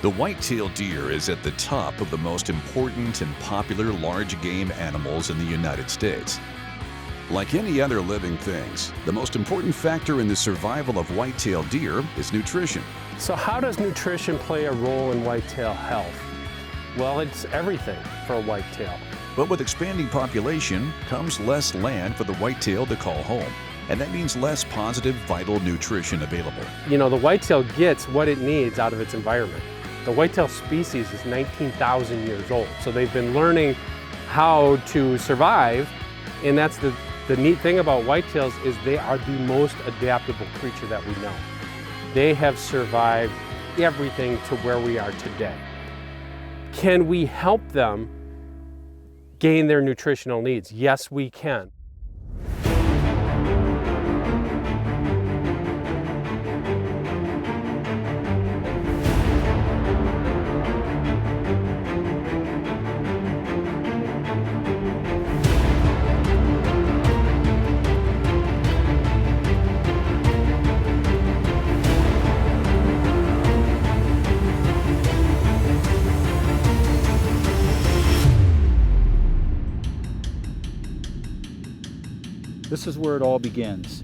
The whitetail deer is at the top of the most important and popular large game animals in the United States. Like any other living things, the most important factor in the survival of whitetail deer is nutrition. So how does nutrition play a role in whitetail health? Well, it's everything for a whitetail. But with expanding population comes less land for the whitetail to call home. And that means less positive, vital nutrition available. You know, the whitetail gets what it needs out of its environment. The whitetail species is 19,000 years old. So they've been learning how to survive. And that's the neat thing about whitetails is they are the most adaptable creature that we know. They have survived everything to where we are today. Can we help them gain their nutritional needs? Yes, we can. This is where it all begins.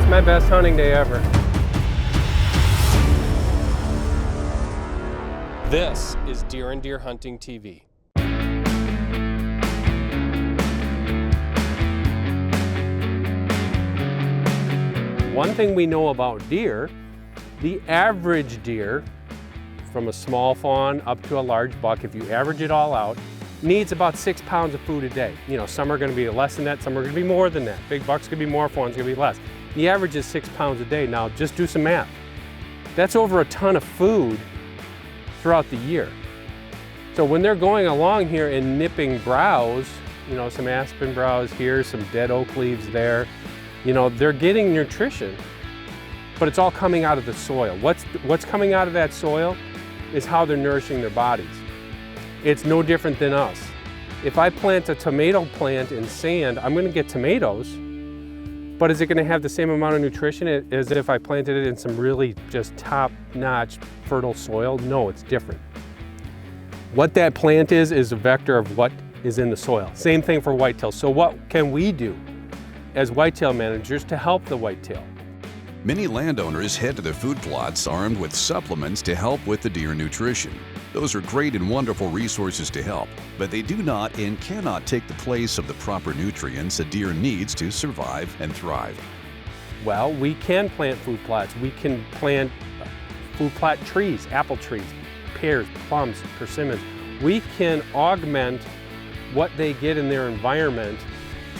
My best hunting day ever. This is Deer and Deer Hunting TV. One thing we know about deer, the average deer, from a small fawn up to a large buck, if you average it all out, needs about 6 pounds of food a day. You know, some are going to be less than that, some are going to be more than that. Big bucks could be more, fawns could be less. The average is 6 pounds a day. Now, just do some math. That's over a ton of food throughout the year. So when they're going along here and nipping browse, you know, some aspen browse here, some dead oak leaves there, you know, they're getting nutrition, but it's all coming out of the soil. What's coming out of that soil is how they're nourishing their bodies. It's no different than us. If I plant a tomato plant in sand, I'm going to get tomatoes, but is it going to have the same amount of nutrition as if I planted it in some really just top-notch fertile soil? No, it's different. What that plant is a vector of what is in the soil. Same thing for whitetail. So what can we do as whitetail managers to help the whitetail? Many landowners head to their food plots armed with supplements to help with the deer nutrition. Those are great and wonderful resources to help, but they do not and cannot take the place of the proper nutrients a deer needs to survive and thrive. Well, we can plant food plots. We can plant food plot trees, apple trees, pears, plums, persimmons. We can augment what they get in their environment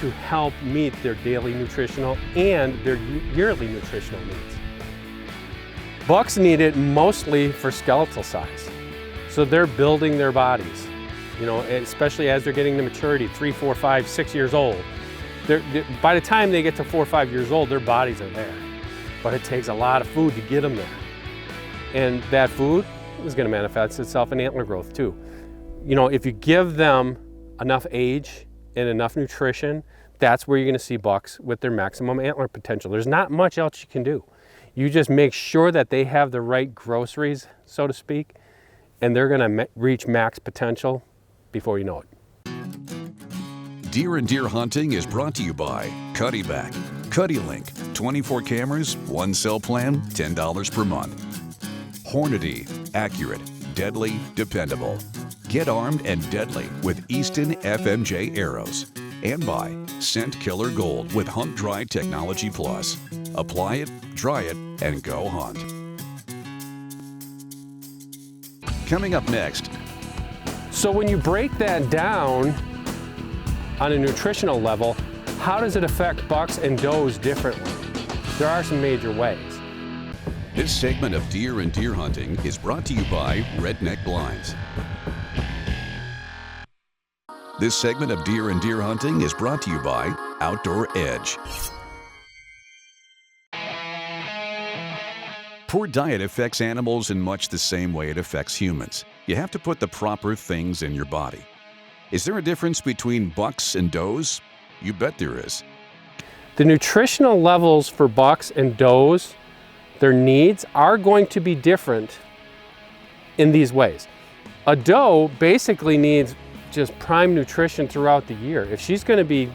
to help meet their daily nutritional and their yearly nutritional needs. Bucks need it mostly for skeletal size. So they're building their bodies, you know, especially as they're getting to maturity, 3, 4, 5, 6 years old. By the time they get to 4 or 5 years old, their bodies are there. But it takes a lot of food to get them there. And that food is going to manifest itself in antler growth too. You know, if you give them enough age and enough nutrition, that's where you're going to see bucks with their maximum antler potential. There's not much else you can do. You just make sure that they have the right groceries, so to speak, and they're going to reach max potential before you know it. Deer and Deer Hunting is brought to you by Cuddyback, CuddyLink, 24 cameras, 1 cell plan, $10 per month. Hornady, accurate, deadly, dependable. Get armed and deadly with Easton FMJ arrows. And by Scent Killer Gold with Hunt Dry Technology Plus. Apply it, dry it, and go hunt. Coming up next. So when you break that down on a nutritional level, how does it affect bucks and does differently? there are some major ways. This segment of Deer and Deer Hunting is brought to you by Redneck Blinds. This segment of Deer and Deer Hunting is brought to you by Outdoor Edge. Poor diet affects animals in much the same way it affects humans. You have to put the proper things in your body. Is there a difference between bucks and does? You bet there is. The nutritional levels for bucks and does, their needs are going to be different in these ways. A doe basically needs just prime nutrition throughout the year. If she's going to be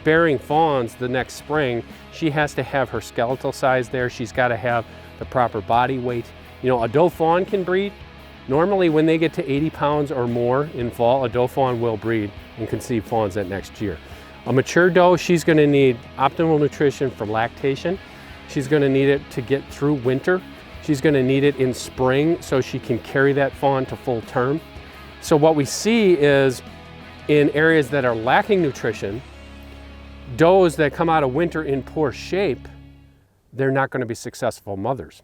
bearing fawns the next spring, she has to have her skeletal size there. She's got to have the proper body weight. You know, a doe fawn can breed. Normally when they get to 80 pounds or more in fall, a doe fawn will breed and conceive fawns that next year. A mature doe, she's going to need optimal nutrition for lactation. She's going to need it to get through winter. She's going to need it in spring so she can carry that fawn to full term. So what we see is in areas that are lacking nutrition, does that come out of winter in poor shape, they're not going to be successful mothers.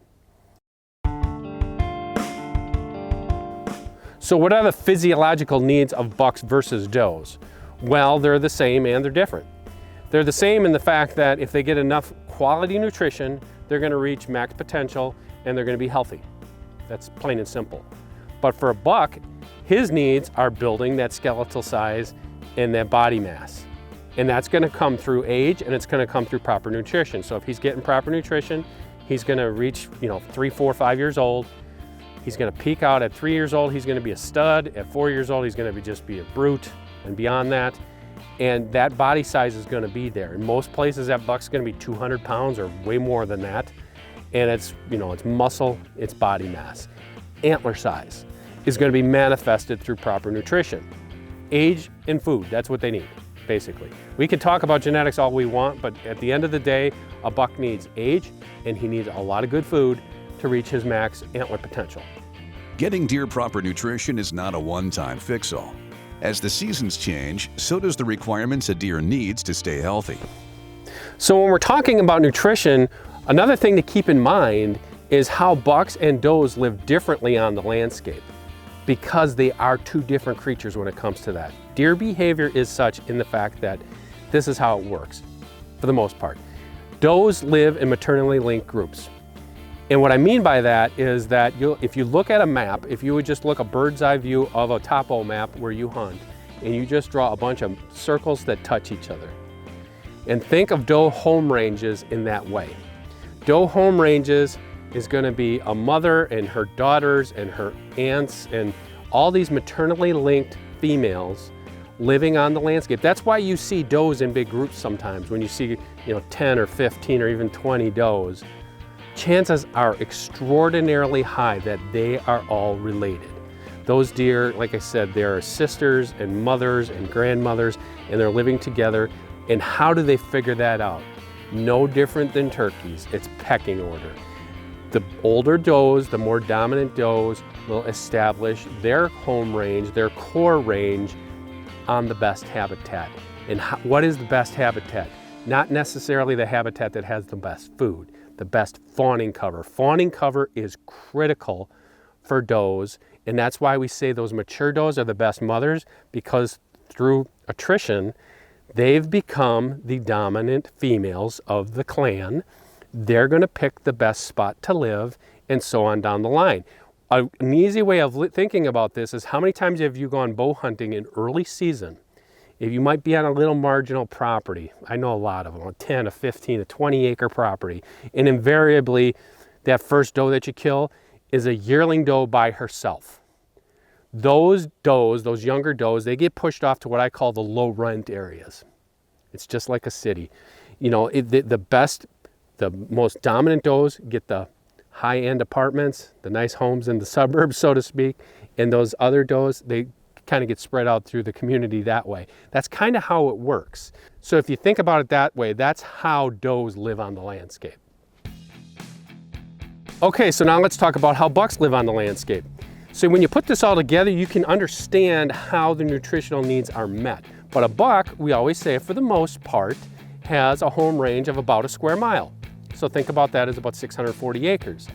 So what are the physiological needs of bucks versus does? Well, they're the same and they're different. They're the same in the fact that if they get enough quality nutrition, they're going to reach max potential and they're going to be healthy. That's plain and simple. But for a buck, his needs are building that skeletal size and that body mass. And that's going to come through age and it's going to come through proper nutrition. So if he's getting proper nutrition, he's going to reach, 3, 4, 5 years old. He's going to peak out at 3 years old. He's going to be a stud. At 4 years old, he's going to just be a brute. And beyond that, and that body size is going to be there. In most places, that buck's going to be 200 pounds or way more than that. And it's, it's muscle, it's body mass. Antler size is going to be manifested through proper nutrition. Age and food, that's what they need, basically. We can talk about genetics all we want, but at the end of the day, a buck needs age and he needs a lot of good food to reach his max antler potential. Getting deer proper nutrition is not a one-time fix-all. As the seasons change, so does the requirements a deer needs to stay healthy. So when we're talking about nutrition, another thing to keep in mind is how bucks and does live differently on the landscape, because they are two different creatures when it comes to that. Deer behavior is such in the fact that this is how it works, for the most part. Does live in maternally linked groups. And what I mean by that is that if you look at a map, if you would just look a bird's eye view of a topo map where you hunt, and you just draw a bunch of circles that touch each other, and think of doe home ranges in that way. Doe home ranges is going to be a mother and her daughters and her aunts and all these maternally linked females living on the landscape. That's why you see does in big groups sometimes. When you see 10 or 15 or even 20 does, chances are extraordinarily high that they are all related. Those deer, like I said, they are sisters and mothers and grandmothers, and they're living together. And how do they figure that out? No different than turkeys. It's pecking order. The older does, the more dominant does, will establish their home range, their core range on the best habitat. And what is the best habitat? Not necessarily the habitat that has the best food, the best fawning cover. Fawning cover is critical for does, and that's why we say those mature does are the best mothers, because through attrition, they've become the dominant females of the clan. They're going to pick the best spot to live, and so on down the line. An easy way of thinking about this is how many times have you gone bow hunting in early season? If you might be on a little marginal property, I know a lot of them, a 10, a 15, a 20 acre property, and invariably that first doe that you kill is a yearling doe by herself. Those does, those younger does, they get pushed off to what I call the low rent areas. It's just like a city. The most dominant does get the high-end apartments, the nice homes in the suburbs, so to speak, and those other does, they kind of get spread out through the community that way. That's kind of how it works. So if you think about it that way, that's how does live on the landscape. Okay, so now let's talk about how bucks live on the landscape. So when you put this all together, you can understand how the nutritional needs are met. But a buck, we always say for the most part, has a home range of about a square mile. So think about that as about 640 acres.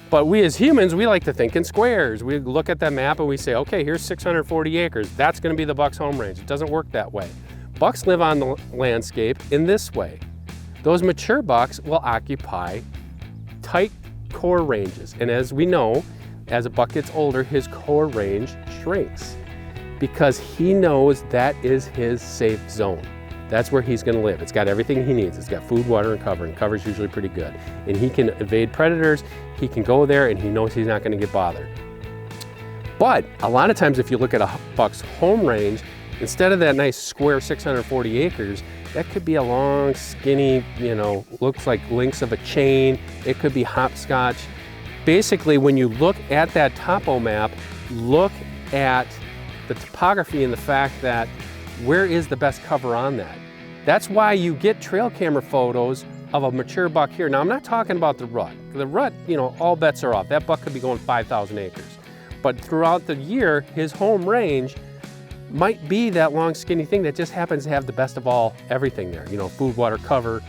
But we as humans, we like to think in squares. We look at that map and we say, okay, here's 640 acres. That's gonna be the buck's home range. It doesn't work that way. Bucks live on the landscape in this way. Those mature bucks will occupy tight core ranges. And as we know, as a buck gets older, his core range shrinks because he knows that is his safe zone. That's where he's gonna live. It's got everything he needs. It's got food, water, and cover, and cover's usually pretty good. And he can evade predators, he can go there, and he knows he's not gonna get bothered. But a lot of times if you look at a buck's home range, instead of that nice square 640 acres, that could be a long, skinny, looks like links of a chain. It could be hopscotch. Basically, when you look at that topo map, look at the topography and the fact that where is the best cover on that? That's why you get trail camera photos of a mature buck here. Now, I'm not talking about the rut. The rut, all bets are off. That buck could be going 5,000 acres. But throughout the year, his home range might be that long, skinny thing that just happens to have the best of everything there. Food, water, cover,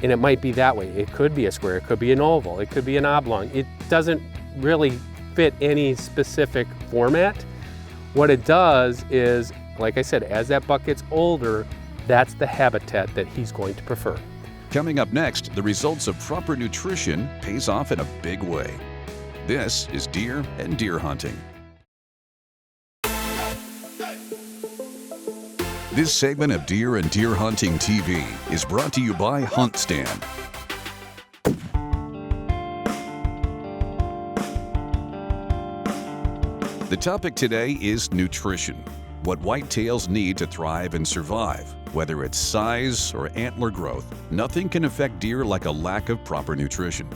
and it might be that way. It could be a square, it could be an oval, it could be an oblong. It doesn't really fit any specific format. What it does is, like I said, as that buck gets older, that's the habitat that he's going to prefer. Coming up next, the results of proper nutrition pays off in a big way. This is Deer and Deer Hunting. This segment of Deer and Deer Hunting TV is brought to you by Hunt Stand. The topic today is nutrition. What whitetails need to thrive and survive. Whether it's size or antler growth, nothing can affect deer like a lack of proper nutrition.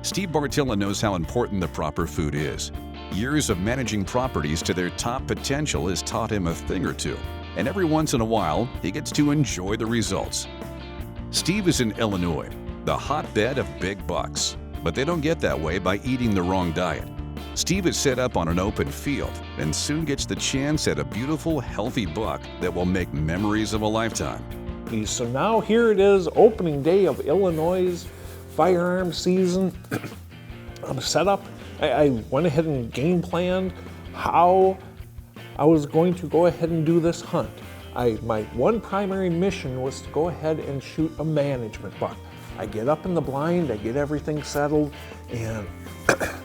Steve Bartilla knows how important the proper food is. Years of managing properties to their top potential has taught him a thing or two, and every once in a while, he gets to enjoy the results. Steve is in Illinois, the hotbed of big bucks, but they don't get that way by eating the wrong diet. Steve is set up on an open field and soon gets the chance at a beautiful, healthy buck that will make memories of a lifetime. So now here it is, opening day of Illinois' firearm season. I'm set up. I went ahead and game planned how I was going to go ahead and do this hunt. My one primary mission was to go ahead and shoot a management buck. I get up in the blind, I get everything settled, and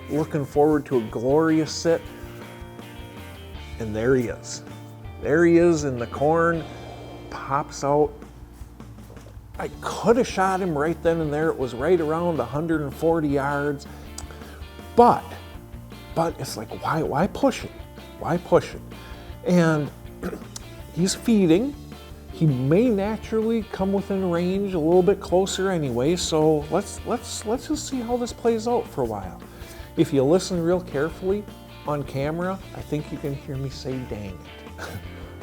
looking forward to a glorious sit. And there he is. There he is in the corn, pops out. I could have shot him right then and there. It was right around 140 yards. But it's like, why push it? Why push it? And he's feeding. He may naturally come within range a little bit closer anyway, so let's just see how this plays out for a while. If you listen real carefully on camera, I think you can hear me say dang it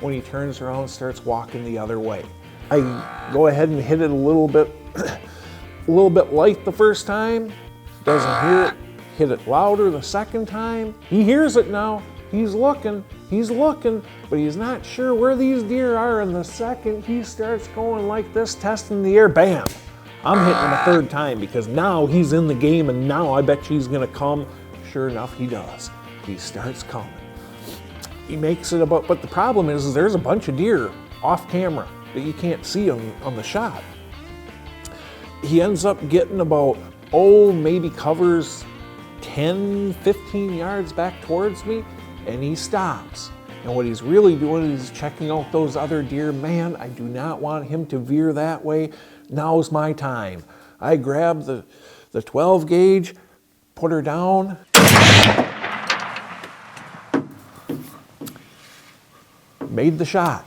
when he turns around and starts walking the other way. I go ahead and hit it a little bit light the first time, doesn't hear it, hit it louder the second time. He hears it now, he's looking, but he's not sure where these deer are, and the second he starts going like this, testing the air, bam! I'm hitting him a third time because now he's in the game and now I bet you he's gonna come. Sure enough, he does. He starts coming. He makes it about, but the problem is there's a bunch of deer off camera that you can't see on the shot. He ends up getting about, maybe covers 10, 15 yards back towards me, and he stops. And what he's really doing is checking out those other deer. Man, I do not want him to veer that way. Now's my time. I grab the 12 gauge, put her down. Made the shot.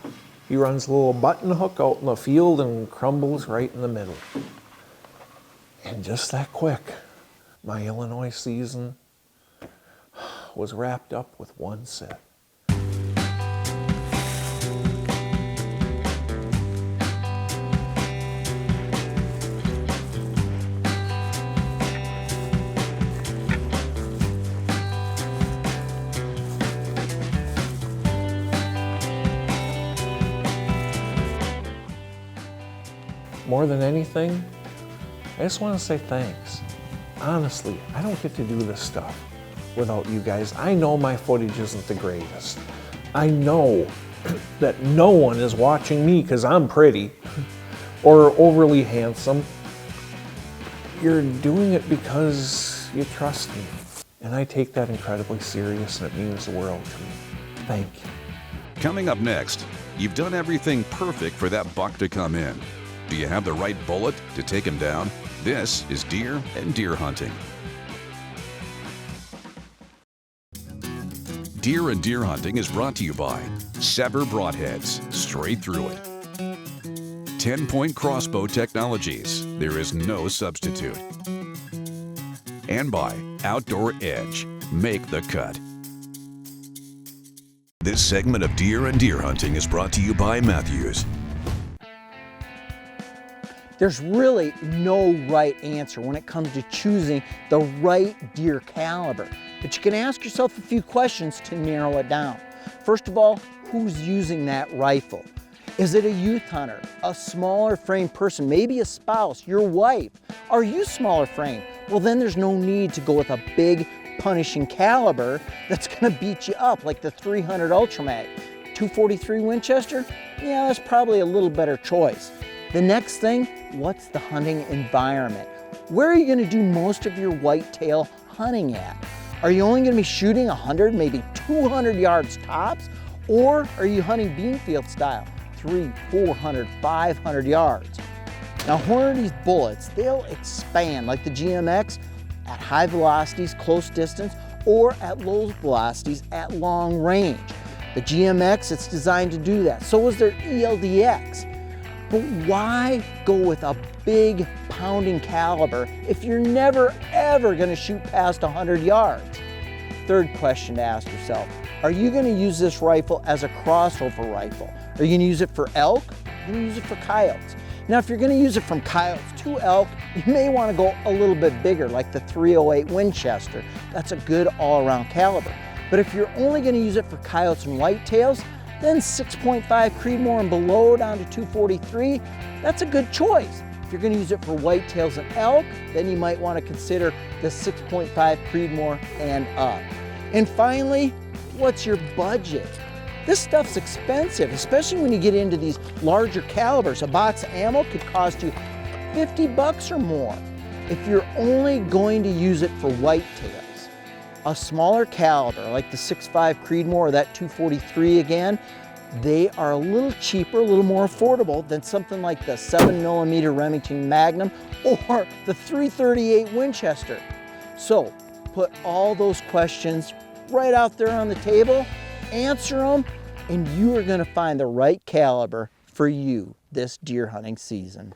He runs a little button hook out in the field and crumbles right in the middle. And just that quick, my Illinois season was wrapped up with one sit. More than anything, I just want to say thanks. Honestly, I don't get to do this stuff without you guys. I know my footage isn't the greatest. I know that no one is watching me because I'm pretty or overly handsome. You're doing it because you trust me. And I take that incredibly serious, and it means the world to me. Thank you. Coming up next, you've done everything perfect for that buck to come in. Do you have the right bullet to take him down? This is Deer and Deer Hunting. Deer and Deer Hunting is brought to you by Sever Broadheads, straight through it. 10-point crossbow technologies, there is no substitute. And by Outdoor Edge, make the cut. This segment of Deer and Deer Hunting is brought to you by Matthews. There's really no right answer when it comes to choosing the right deer caliber, but you can ask yourself a few questions to narrow it down. First of all, who's using that rifle? Is it a youth hunter, a smaller frame person, maybe a spouse, your wife? Are you smaller frame? Well, then there's no need to go with a big punishing caliber that's gonna beat you up like the 300 Ultramag. 243 Winchester? Yeah, that's probably a little better choice. The next thing, what's the hunting environment? Where are you gonna do most of your whitetail hunting at? Are you only gonna be shooting 100, maybe 200 yards tops? Or are you hunting beanfield style, 300, 400, 500 yards? Now, Hornady's bullets, they'll expand like the GMX at high velocities, close distance, or at low velocities at long range. The GMX, it's designed to do that. So is their ELDX. But why go with a big pounding caliber if you're never ever gonna shoot past 100 yards? Third question to ask yourself, are you gonna use this rifle as a crossover rifle? Are you gonna use it for elk? Are you gonna use it for coyotes? Now, if you're gonna use it from coyotes to elk, you may wanna go a little bit bigger, like the 308 Winchester. That's a good all-around caliber. But if you're only gonna use it for coyotes and whitetails, then 6.5 Creedmoor and below down to 243, that's a good choice. If you're gonna use it for whitetails and elk, then you might wanna consider the 6.5 Creedmoor and up. And finally, what's your budget? This stuff's expensive, especially when you get into these larger calibers. A box of ammo could cost you 50 bucks or more. If you're only going to use it for whitetails, a smaller caliber like the 6.5 Creedmoor or that 243 again, they are a little cheaper, a little more affordable than something like the 7mm Remington Magnum or the 338 Winchester. So put all those questions right out there on the table, answer them, and you are gonna find the right caliber for you this deer hunting season.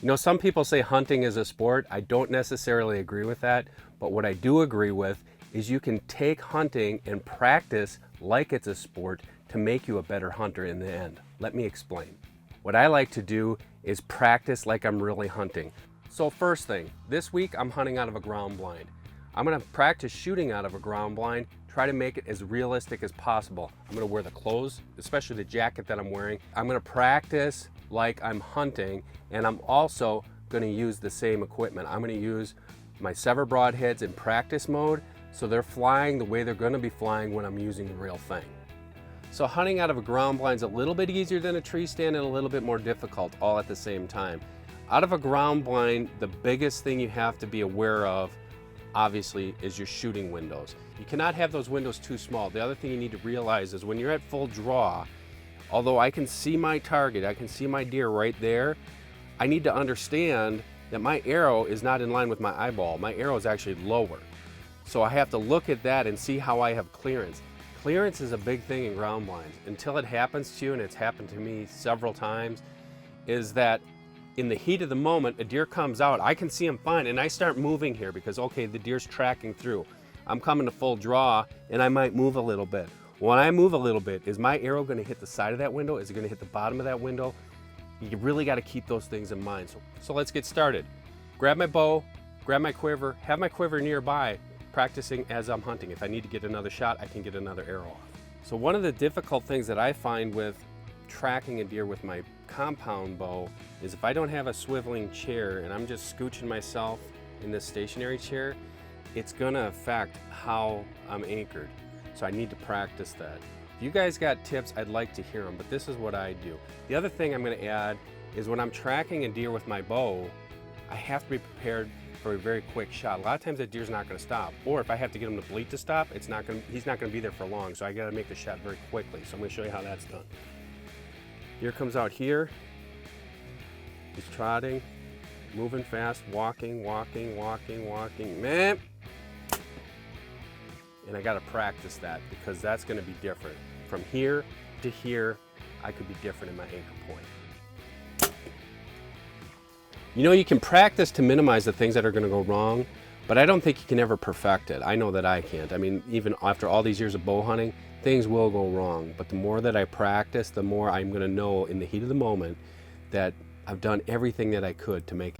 You know, some people say hunting is a sport. I don't necessarily agree with that, but what I do agree with is you can take hunting and practice like it's a sport to make you a better hunter in the end. Let me explain. What I like to do is practice like I'm really hunting. So first thing, this week I'm hunting out of a ground blind. I'm gonna practice shooting out of a ground blind, try to make it as realistic as possible. I'm gonna wear the clothes, especially the jacket that I'm wearing. I'm gonna practice like I'm hunting, and I'm also gonna use the same equipment. I'm gonna use my Sever broadheads in practice mode, so they're flying the way they're gonna be flying when I'm using the real thing. So hunting out of a ground blind is a little bit easier than a tree stand and a little bit more difficult all at the same time. Out of a ground blind, the biggest thing you have to be aware of, obviously, is your shooting windows. You cannot have those windows too small. The other thing you need to realize is when you're at full draw, although I can see my target, I can see my deer right there, I need to understand that my arrow is not in line with my eyeball. My arrow is actually lower. So I have to look at that and see how I have clearance. Clearance is a big thing in ground blinds. Until it happens to you, and it's happened to me several times, is that in the heat of the moment, a deer comes out, I can see him fine, and I start moving here because, okay, the deer's tracking through. I'm coming to full draw, and I might move a little bit. When I move a little bit, is my arrow gonna hit the side of that window? Is it gonna hit the bottom of that window? You really gotta keep those things in mind. So let's get started. Grab my bow, grab my quiver, have my quiver nearby, practicing as I'm hunting. If I need to get another shot, I can get another arrow off. So one of the difficult things that I find with tracking a deer with my compound bow is if I don't have a swiveling chair and I'm just scooching myself in this stationary chair, it's gonna affect how I'm anchored. So I need to practice that. If you guys got tips, I'd like to hear them, but this is what I do. The other thing I'm gonna add is when I'm tracking a deer with my bow, I have to be prepared for a very quick shot. A lot of times that deer's not gonna stop. Or if I have to get him to bleat to stop, he's not gonna be there for long, so I gotta make the shot very quickly. So I'm gonna show you how that's done. Deer comes out here, he's trotting, moving fast, walking, man. And I gotta practice that because that's gonna be different. From here to here, I could be different in my anchor point. You know, you can practice to minimize the things that are gonna go wrong, but I don't think you can ever perfect it. I know that I can't. I mean, even after all these years of bow hunting, things will go wrong. But the more that I practice, the more I'm gonna know in the heat of the moment that I've done everything that I could to make